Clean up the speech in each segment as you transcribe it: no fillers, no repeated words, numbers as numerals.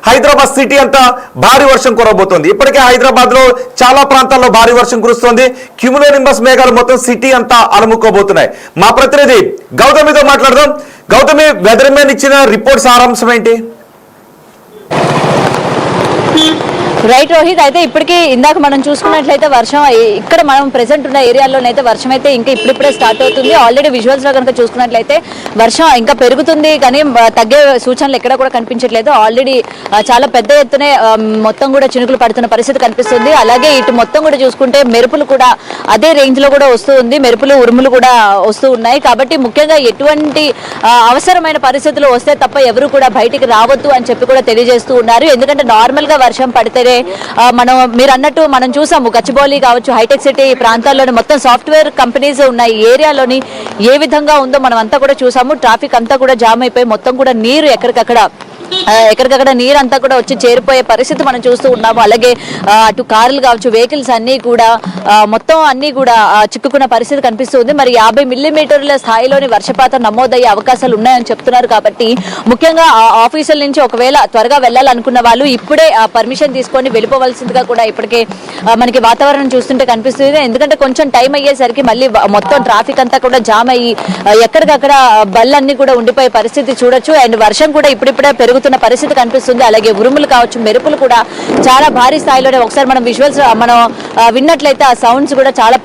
Hyderabad city అంతా భారీ వర్షం కురవబోతోంది. ఇప్పటికే హైదరాబాద్ లో చాలా ప్రాంతాల్లో భారీ వర్షం కురుస్తోంది. క్యూములోనింబస్ మేఘాలు మొత్తం సిటీ అంతా అలముకోబోతున్నాయి. మా ప్రతినిధి గౌతమితో మాట్లాడదాం. గౌతమి, వెదర్ మ్యాన్ ఇచ్చిన రిపోర్ట్ సారాంశం ఏంటి? రైట్ రోహిత్, అయితే ఇప్పటికీ ఇందాక మనం చూసుకున్నట్లయితే వర్షం ఇక్కడ మనం ప్రెసెంట్ ఉన్న ఏరియాలోనైతే వర్షం అయితే ఇంకా ఇప్పుడిప్పుడే స్టార్ట్ అవుతుంది. ఆల్రెడీ విజువల్స్ లో కనుక చూసుకున్నట్లయితే వర్షం ఇంకా పెరుగుతుంది, కానీ తగ్గే సూచనలు ఎక్కడ కూడా కనిపించట్లేదు. ఆల్రెడీ చాలా పెద్ద ఎత్తునే మొత్తం కూడా చినుకులు పడుతున్న పరిస్థితి కనిపిస్తుంది. అలాగే ఇటు మొత్తం కూడా చూసుకుంటే మెరుపులు కూడా అదే రేంజ్ లో కూడా వస్తూ ఉంది, మెరుపులు ఉరుములు కూడా వస్తూ ఉన్నాయి. కాబట్టి ముఖ్యంగా ఎటువంటి అవసరమైన పరిస్థితులు వస్తే తప్ప ఎవరు కూడా బయటికి రావద్దు అని చెప్పి కూడా తెలియజేస్తూ ఉన్నారు. ఎందుకంటే నార్మల్ గా వర్షం పడితేనే మీరు అన్నట్టు మనం చూసాము, గచ్చిబౌలి కావచ్చు, హైటెక్ సిటీ ప్రాంతాల్లోని మొత్తం సాఫ్ట్వేర్ కంపెనీస్ ఉన్నాయి. ఈ ఏరియాలోని ఏ విధంగా ఉందో మనం అంతా కూడా చూసాము. ట్రాఫిక్ అంతా కూడా జామ్ అయిపోయి మొత్తం కూడా నీరు ఎక్కడికక్కడ నీరు అంతా కూడా వచ్చి చేరిపోయే పరిస్థితి మనం చూస్తూ ఉన్నాము. అలాగే అటు కార్లు కావచ్చు, వెహికల్స్ అన్ని కూడా మొత్తం అన్ని కూడా చిక్కుకున్న పరిస్థితి కనిపిస్తుంది. మరి 50 మిల్లీమీటర్ల స్థాయిలోని వర్షపాతం నమోదయ్యే అవకాశాలు ఉన్నాయని చెప్తున్నారు. కాబట్టి ముఖ్యంగా ఆఫీసుల నుంచి ఒకవేళ త్వరగా వెళ్ళాలనుకున్న వాళ్ళు ఇప్పుడే పర్మిషన్ తీసుకొని వెళ్ళిపోవలసిందిగా కూడా ఇప్పటికే మనకి వాతావరణం చూస్తుంటే కనిపిస్తుంది. ఎందుకంటే కొంచెం టైం అయ్యేసరికి మళ్ళీ మొత్తం ట్రాఫిక్ అంతా కూడా జామ్ అయ్యి ఎక్కడికక్కడ బళ్ళన్నీ కూడా ఉండిపోయే పరిస్థితి చూడొచ్చు. అండ్ వర్షం కూడా ఇప్పుడిప్పుడే పెరుగుతున్న పరిస్థితి కనిపిస్తుంది. అలాగే ఉరుములు కావచ్చు, మెరుపులు కూడా చాలా భారీ స్థాయిలోనే ఒకసారి మనం విజువల్స్ మనం విన్నట్లయితే ఆ సౌండ్స్ కూడా చాలా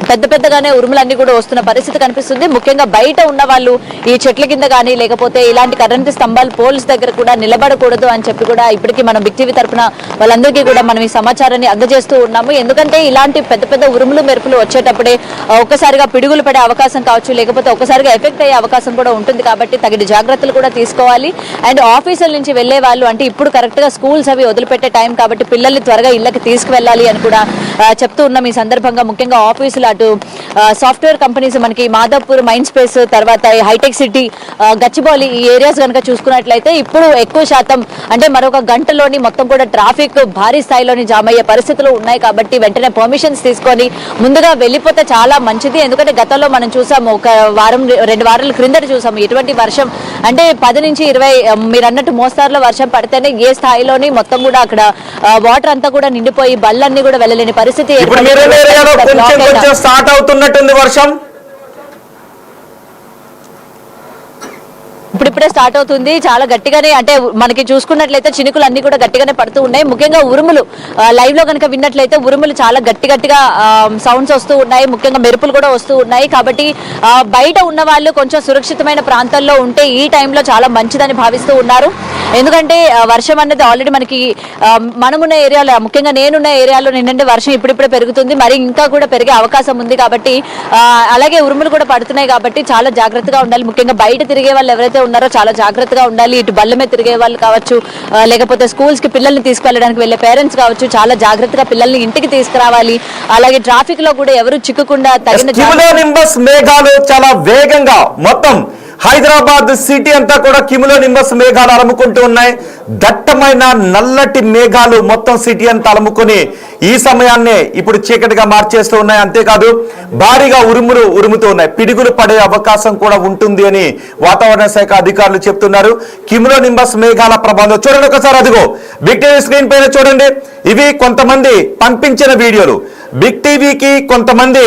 పెద్దగానే ఉరుములన్నీ కూడా వస్తున్న పరిస్థితి కనిపిస్తుంది. ముఖ్యంగా బయట ఉన్న వాళ్ళు ఈ చెట్ల కింద కానీ లేకపోతే ఇలాంటి కరెంటు స్తంభాలు పోల్స్ దగ్గర కూడా నిలబడకూడదు అని చెప్పి కూడా ఇప్పటికీ మనం బిగ్ టీవీ తరఫున వాళ్ళందరికీ కూడా మనం ఈ సమాచారాన్ని అందజేస్తూ ఉన్నాము. ఎందుకంటే ఇలాంటి పెద్ద ఉరుములు మెరుపులు వచ్చేటప్పుడే ఒక్కసారిగా పిడుగులు పడే అవకాశం కావచ్చు, లేకపోతే ఒక్కసారిగా ఎఫెక్ట్ అయ్యే అవకాశం కూడా ఉంటుంది. కాబట్టి తగిన జాగ్రత్తలు కూడా తీసుకోవాలి. అండ్ ఆఫీసుల నుంచి వెళ్లే వాళ్ళు అంటే ఇప్పుడు కరెక్ట్ గా స్కూల్స్ అవి వదిలిపెట్టే టైం కాబట్టి పిల్లల్ని త్వరగా ఇళ్లకి తీసుకువెళ్ళాలి అని కూడా చెప్తూ ఉన్నాం. ఈ సందర్భంగా ముఖ్యంగా ఆఫీసులు అటు సాఫ్ట్వేర్ కంపెనీస్ మనకి మాదాపూర్, మైండ్ స్పేస్, తర్వాత హైటెక్ సిటీ, గచ్చిబౌలి ఈ ఏరియాస్ కనుక చూసుకున్నట్లయితే ఇప్పుడు ఎక్కువ శాతం అంటే మరొక గంటలోని మొత్తం కూడా ట్రాఫిక్ భారీ స్థాయిలోని జామ్ అయ్యే పరిస్థితులు ఉన్నాయి. కాబట్టి వెంటనే పర్మిషన్స్ తీసుకొని ముందుగా వెళ్ళిపోతే చాలా మంచిది. ఎందుకంటే గతంలో మనం చూసాము, ఒక వారం 2 వారాల క్రిందట చూసాము ఇటువంటి వర్షం అంటే 10 నుంచి 20 మీరు అన్నట్టు మోస్తారులో వర్షం పడితేనే ఏ స్థాయిలోని మొత్తం కూడా అక్కడ వాటర్ అంతా కూడా నిండిపోయి బళ్ళన్నీ కూడా వెళ్ళలేని పరిస్థితి స్టార్ట్ అవుతున్నట్టుంది వర్షం. ఇప్పుడిప్పుడే స్టార్ట్ అవుతుంది. చాలా గట్టిగానే అంటే మనకి చూసుకున్నట్లయితే చినుకులు అన్ని కూడా గట్టిగానే పడుతూ ఉన్నాయి. ముఖ్యంగా ఉరుములు లైవ్ లో కనుక విన్నట్లయితే ఉరుములు చాలా గట్టిగా సౌండ్స్ వస్తూ ఉన్నాయి. ముఖ్యంగా మెరుపులు కూడా వస్తూ ఉన్నాయి. కాబట్టి బయట ఉన్న వాళ్ళు కొంచెం సురక్షితమైన ప్రాంతాల్లో ఉంటే ఈ టైంలో చాలా మంచిదని భావిస్తూ ఉన్నారు. ఎందుకంటే వర్షం అనేది ఆల్రెడీ మనకి మనమున్న ఏరియాలో, ముఖ్యంగా నేనున్న ఏరియాలో నిన్నంటే వర్షం ఇప్పుడిప్పుడే పెరుగుతుంది, మరి ఇంకా కూడా పెరిగే అవకాశం ఉంది. కాబట్టి అలాగే ఉరుములు కూడా పడుతున్నాయి. కాబట్టి చాలా జాగ్రత్తగా ఉండాలి. ముఖ్యంగా బయట తిరిగే వాళ్ళు ఎవరైతే ఉన్నారో చాలా జాగ్రత్తగా ఉండాలి. ఇటు బళ్ళ మీద తిరిగే వాళ్ళు కావచ్చు, లేకపోతే స్కూల్స్ కి పిల్లల్ని తీసుకెళ్ళడానికి వెళ్ళే పేరెంట్స్ కావచ్చు, చాలా జాగ్రత్తగా పిల్లల్ని ఇంటికి తీసుకురావాలి. అలాగే ట్రాఫిక్ లో కూడా ఎవరు చిక్కకుండా క్యూములోనింబస్ మేఘాలు చాలా వేగంగా మొత్తం హైదరాబాద్ సిటీ అంతా కూడా క్యూములోనింబస్ మేఘాలు అలుముకుంటూ ఉన్నాయి. దట్టమైన నల్లటి మేఘాలు మొత్తం సిటీ అంతా అలుముకొని ఈ సమయాన్నే ఇప్పుడు చీకటిగా మార్చేస్తూ ఉన్నాయి. అంతేకాదు భారీగా ఉరుముతూ ఉన్నాయి. పిడుగులు పడే అవకాశం కూడా ఉంటుంది అని వాతావరణ శాఖ అధికారులు చెప్తున్నారు. క్యూములోనింబస్ మేఘాల ప్రభావం చూడండి ఒకసారి, అదిగో బిగ్ టీవీ స్క్రీన్ పైన చూడండి. ఇవి కొంతమంది పంపించిన వీడియోలు. బిగ్ టీవీకి కొంతమంది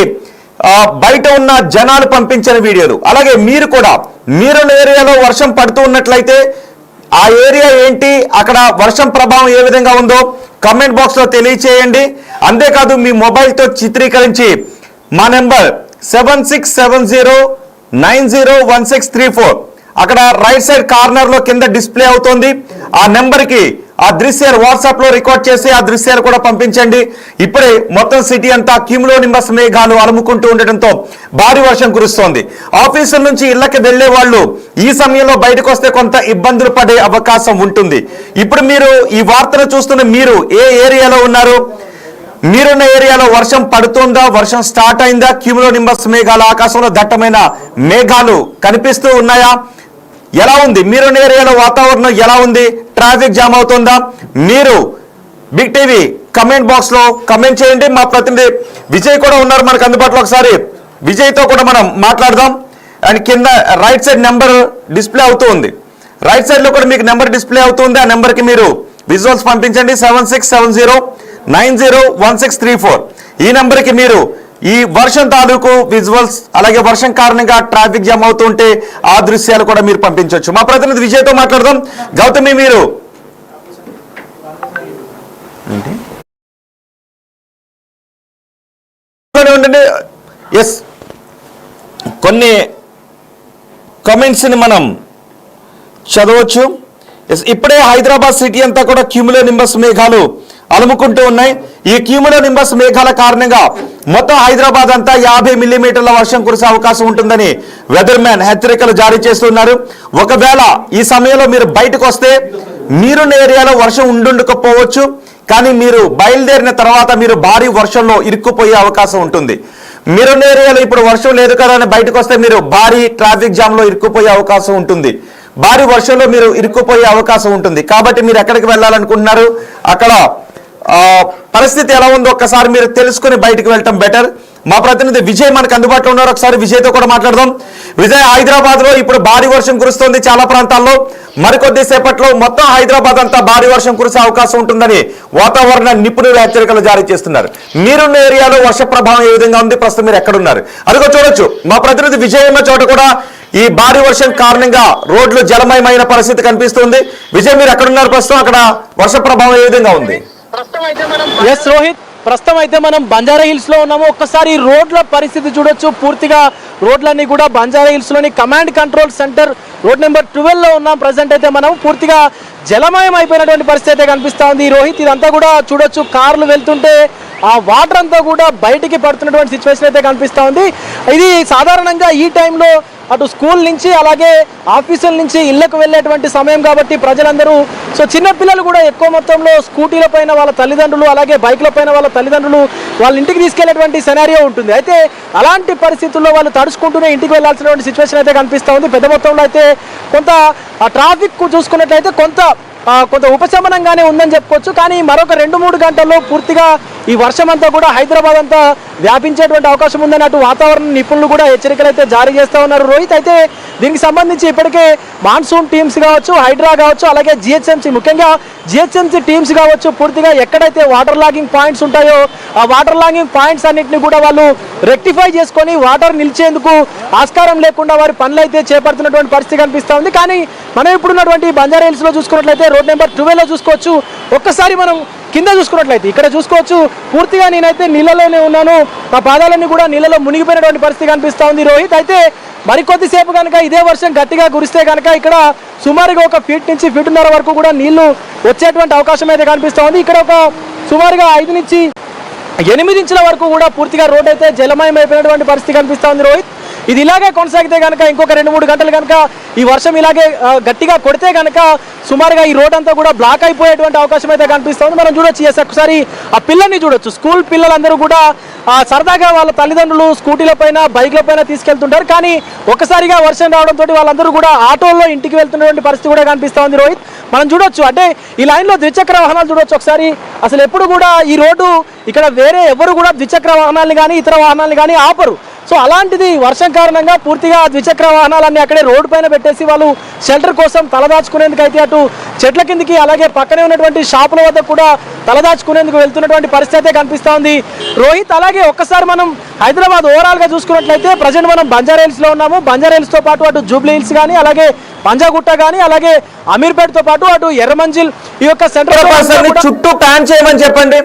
బయట ఉన్న జనాలు పంపించిన వీడియోలు. అలాగే మీరు కూడా మీరున్న ఏరియాలో వర్షం పడుతూ ఉన్నట్లయితే ఆ ఏరియా ఏంటి, అక్కడ వర్షం ప్రభావం ఏ విధంగా ఉందో కామెంట్ బాక్స్ లో తెలియచేయండి. అంతేకాదు మీ మొబైల్తో చిత్రీకరించి మా నెంబర్ 7670901634 అక్కడ రైట్ సైడ్ కార్నర్ లో కింద డిస్ప్లే అవుతోంది. ఆ నెంబర్ కి ఆ దృశ్యాలు వాట్సాప్ లో రికార్డ్ చేసి ఆ దృశ్యాలు కూడా పంపించండి. ఇప్పుడే మొత్తం సిటీ అంతా క్యూములోనింబస్ మేఘాలు అలుముకుంటూ ఉండటంతో భారీ వర్షం కురుస్తోంది. ఆఫీసుల నుంచి ఇళ్లకి వెళ్లే వాళ్ళు ఈ సమయంలో బయటకు వస్తే కొంత ఇబ్బందులు పడే అవకాశం ఉంటుంది. ఇప్పుడు మీరు ఈ వార్తను చూస్తున్న మీరు ఏ ఏరియాలో ఉన్నారు? మీరున్న ఏరియాలో వర్షం పడుతుందా, వర్షం స్టార్ట్ అయిందా? క్యూములోనింబస్ మేఘాలు ఆకాశంలో దట్టమైన మేఘాలు కనిపిస్తూ ఉన్నాయా? ఎలా ఉంది మీరున్న ఏరియాలో వాతావరణం? ఎలా ఉంది? ట్రాఫిక్ జామ్ అవుతుందా? మీరు బిగ్ టీవీ కమెంట్ బాక్స్ లో కమెంట్ చేయండి. మా ప్రతినిధి విజయ్ కూడా ఉన్నారు మనకు అందుబాటులో. ఒకసారి విజయ్తో కూడా మనం మాట్లాడదాం. అండ్ కింద రైట్ సైడ్ నెంబర్ డిస్ప్లే అవుతూ ఉంది. రైట్ సైడ్ లో కూడా మీకు నెంబర్ డిస్ప్లే అవుతుంది. ఆ నెంబర్ కి మీరు విజువల్స్ పంపించండి. 7670901634 ఈ నెంబర్ కి మీరు ఈ వర్షం తాలూకు విజువల్స్ అలాగే వర్షం కారణంగా ట్రాఫిక్ జామ్ అవుతుంటే ఆ దృశ్యాలు కూడా మీరు పంపించవచ్చు. మా ప్రతినిధి విజయ్తో మాట్లాడదాం. గౌతమి, మీరు ఎస్ కొన్ని కామెంట్స్ని మనం చదవచ్చు. ఇప్పుడే హైదరాబాద్ సిటీ అంతా కూడా క్యూములో నింబస్ మేఘాలు అలుముకుంటూ ఉన్నాయి. ఈ క్యూములో నింబస్ మేఘాల కారణంగా మొత్తం హైదరాబాద్ అంతా 50 మిల్లీమీటర్ల వర్షం కురిసే అవకాశం ఉంటుందని వెదర్ మ్యాన్ హెచ్చరికలు జారీ చేస్తున్నారు. ఒకవేళ ఈ సమయంలో మీరు బయటకు వస్తే మీరున్న ఏరియాలో వర్షం ఉండుండకపోవచ్చు, కానీ మీరు బయలుదేరిన తర్వాత మీరు భారీ వర్షంలో ఇరుక్కుపోయే అవకాశం ఉంటుంది. మీరున్న ఏరియాలో ఇప్పుడు వర్షం లేదు కదా అని బయటకు వస్తే మీరు భారీ ట్రాఫిక్ జామ్ లో ఇరుక్కుపోయే అవకాశం ఉంటుంది. భారీ వర్షంలో మీరు ఇరుక్కుపోయే అవకాశం ఉంటుంది. కాబట్టి మీరు ఎక్కడికి వెళ్ళాలనుకుంటున్నారు, అక్కడ పరిస్థితి ఎలా ఉందో ఒక్కసారి మీరు తెలుసుకుని బయటకు వెళ్ళటం బెటర్. మా ప్రతినిధి విజయ్ మనకు అందుబాటులో ఉన్నారు. ఒకసారి విజయ్తో కూడా మాట్లాడదాం. విజయ్, హైదరాబాద్ లో ఇప్పుడు భారీ వర్షం కురుస్తుంది చాలా ప్రాంతాల్లో. మరికొద్ది సేపట్లో మొత్తం హైదరాబాద్ అంతా భారీ వర్షం కురిసే అవకాశం ఉంటుందని వాతావరణ నిపుణులు హెచ్చరికలు జారీ చేస్తున్నారు. మీరున్న ఏరియాలో వర్ష ప్రభావం ఏ విధంగా ఉంది, ప్రస్తుతం మీరు ఎక్కడున్నారు అదిగో చూడొచ్చు. మా ప్రతినిధి విజయ్ ఉన్న చోట కూడా ఈ భారీ వర్షం కారణంగా రోడ్లు జలమయమైన పరిస్థితి కనిపిస్తుంది. విజయ్, మీరు ఎక్కడున్నారు ప్రస్తుతం, అక్కడ వర్ష ప్రభావం ఏ విధంగా ఉంది? ఎస్ రోహిత్, ప్రస్తుతం అయితే మనం బంజారా హిల్స్ లో ఉన్నాము. ఒక్కసారి రోడ్ల పరిస్థితి చూడొచ్చు. పూర్తిగా రోడ్లన్నీ కూడా బంజారా హిల్స్ లోని command control centre road number 12 లో ఉన్నాం. ప్రజెంట్ అయితే మనం పూర్తిగా జలమయం అయిపోయినటువంటి పరిస్థితి అయితే కనిపిస్తా ఉంది రోహిత్. ఇదంతా కూడా చూడొచ్చు, కార్లు వెళ్తుంటే ఆ వాటర్ అంతా కూడా బయటికి పడుతున్నటువంటి సిచ్యువేషన్ అయితే కనిపిస్తా ఉంది. ఇది సాధారణంగా ఈ టైంలో అటు స్కూల్ నుంచి అలాగే ఆఫీసుల నుంచి ఇళ్లకు వెళ్ళేటువంటి సమయం కాబట్టి ప్రజలందరూ చిన్నపిల్లలు కూడా ఎక్కువ మొత్తంలో స్కూటీల పైన వాళ్ళ తల్లిదండ్రులు అలాగే బైక్ల పైన వాళ్ళ తల్లిదండ్రులు వాళ్ళ ఇంటికి తీసుకెళ్లేటువంటి సెనారియో ఉంటుంది. అయితే అలాంటి పరిస్థితుల్లో వాళ్ళు తడుచుకుంటూనే ఇంటికి వెళ్లాల్సినటువంటి సిచ్యువేషన్ అయితే కనిపిస్తూ ఉంది. పెద్ద మొత్తంలో అయితే కొంత ట్రాఫిక్ చూసుకున్నట్లయితే కొంత ఉపశమనంగానే ఉందని చెప్పుకోవచ్చు. కానీ మరొక 2-3 గంటల్లో పూర్తిగా ఈ వర్షం అంతా కూడా హైదరాబాద్ అంతా వ్యాపించేటువంటి అవకాశం ఉందని అటు వాతావరణ నిపుణులు కూడా హెచ్చరికలు అయితే జారీ చేస్తూ ఉన్నారు రోహిత్. అయితే దీనికి సంబంధించి ఇప్పటికే మాన్సూన్ టీమ్స్ కావచ్చు, హైడ్రా కావచ్చు, అలాగే జిహెచ్ఎంసీ, ముఖ్యంగా జిహెచ్ఎంసీ టీమ్స్ కావచ్చు, పూర్తిగా ఎక్కడైతే వాటర్ లాగింగ్ పాయింట్స్ ఉంటాయో ఆ వాటర్ లాగింగ్ పాయింట్స్ అన్నింటినీ కూడా వాళ్ళు రెక్టిఫై చేసుకొని వాటర్ నిలిచేందుకు ఆస్కారం లేకుండా వారి పనులు అయితే చేపడుతున్నటువంటి పరిస్థితి కనిపిస్తూ ఉంది. కానీ మనం ఇప్పుడున్నటువంటి బంజారా హిల్స్ లో చూసుకున్నట్లయితే రోడ్ నెంబర్ 12 లో చూసుకోవచ్చు. ఒక్కసారి మనం కింద చూసుకున్నట్లయితే ఇక్కడ చూసుకోవచ్చు, పూర్తిగా నేనైతే నీళ్ళలోనే ఉన్నాను. నా పాదాలన్నీ కూడా నీళ్ళలో మునిగిపోయినటువంటి పరిస్థితి కనిపిస్తూ ఉంది రోహిత్. అయితే మరికొద్దిసేపు కనుక ఇదే వర్షం గట్టిగా కురిస్తే కనుక ఇక్కడ సుమారుగా 1 ఫీట్ నుంచి 1.5 ఫీట్ వరకు కూడా నీళ్లు వచ్చేటువంటి అవకాశం అయితే కనిపిస్తూ ఉంది. ఇక్కడ ఒక సుమారుగా 5 నుంచి 8 ఇంచుల వరకు కూడా పూర్తిగా రోడ్ అయితే జలమయం అయిపోయినటువంటి పరిస్థితి కనిపిస్తూ ఉంది రోహిత్. ఇది ఇలాగే కొనసాగితే కనుక ఇంకొక 2-3 గంటలు కనుక ఈ వర్షం ఇలాగే గట్టిగా కొడితే కనుక సుమారుగా ఈ రోడ్ అంతా కూడా బ్లాక్ అయిపోయేటువంటి అవకాశం అయితే కనిపిస్తుంది. మనం చూడొచ్చు, ఒకసారి ఆ పిల్లల్ని చూడొచ్చు. స్కూల్ పిల్లలందరూ కూడా సరదాగా వాళ్ళ తల్లిదండ్రులు స్కూటీల పైన బైక్ల పైన తీసుకెళ్తుంటారు. కానీ ఒక్కసారిగా వర్షం రావడంతో వాళ్ళందరూ కూడా ఆటోల్లో ఇంటికి వెళ్తున్నటువంటి పరిస్థితి కూడా కనిపిస్తూ ఉంది రోహిత్. మనం చూడొచ్చు, అంటే ఈ లైన్లో ద్విచక్ర వాహనాలు చూడొచ్చు. ఒకసారి అసలు ఎప్పుడు కూడా ఈ రోడ్డు ఇక్కడ వేరే ఎవరు కూడా ద్విచక్ర వాహనాలను కానీ ఇతర వాహనాలను కానీ ఆపరు. అలాంటిది వర్షం కారణంగా పూర్తిగా ద్విచక్ర వాహనాలన్నీ అక్కడే రోడ్డు పైన పెట్టేసి వాళ్ళు షెల్టర్ కోసం తలదాచుకునేందుకు అయితే అటు చెట్ల కిందికి అలాగే పక్కనే ఉన్నటువంటి షాపుల వద్ద కూడా తలదాచుకునేందుకు వెళ్తున్నటువంటి పరిస్థితి అయితే కనిపిస్తూ ఉంది రోహిత్. అలాగే ఒక్కసారి మనం హైదరాబాద్ ఓవరాల్ గా చూసుకున్నట్లయితే ప్రజెంట్ మనం బంజారా హిల్స్ లో ఉన్నాము. బంజారా హిల్స్ తో పాటు అటు జూబ్లీ హిల్స్ కానీ అలాగే పంజాగుట్ట కానీ అలాగే అమీర్పేట్ తో పాటు అటు ఎర్రమంజిల్ ఈ యొక్క సెంట్రల్ చుట్టూ ప్యాన్ చేయమని చెప్పండి.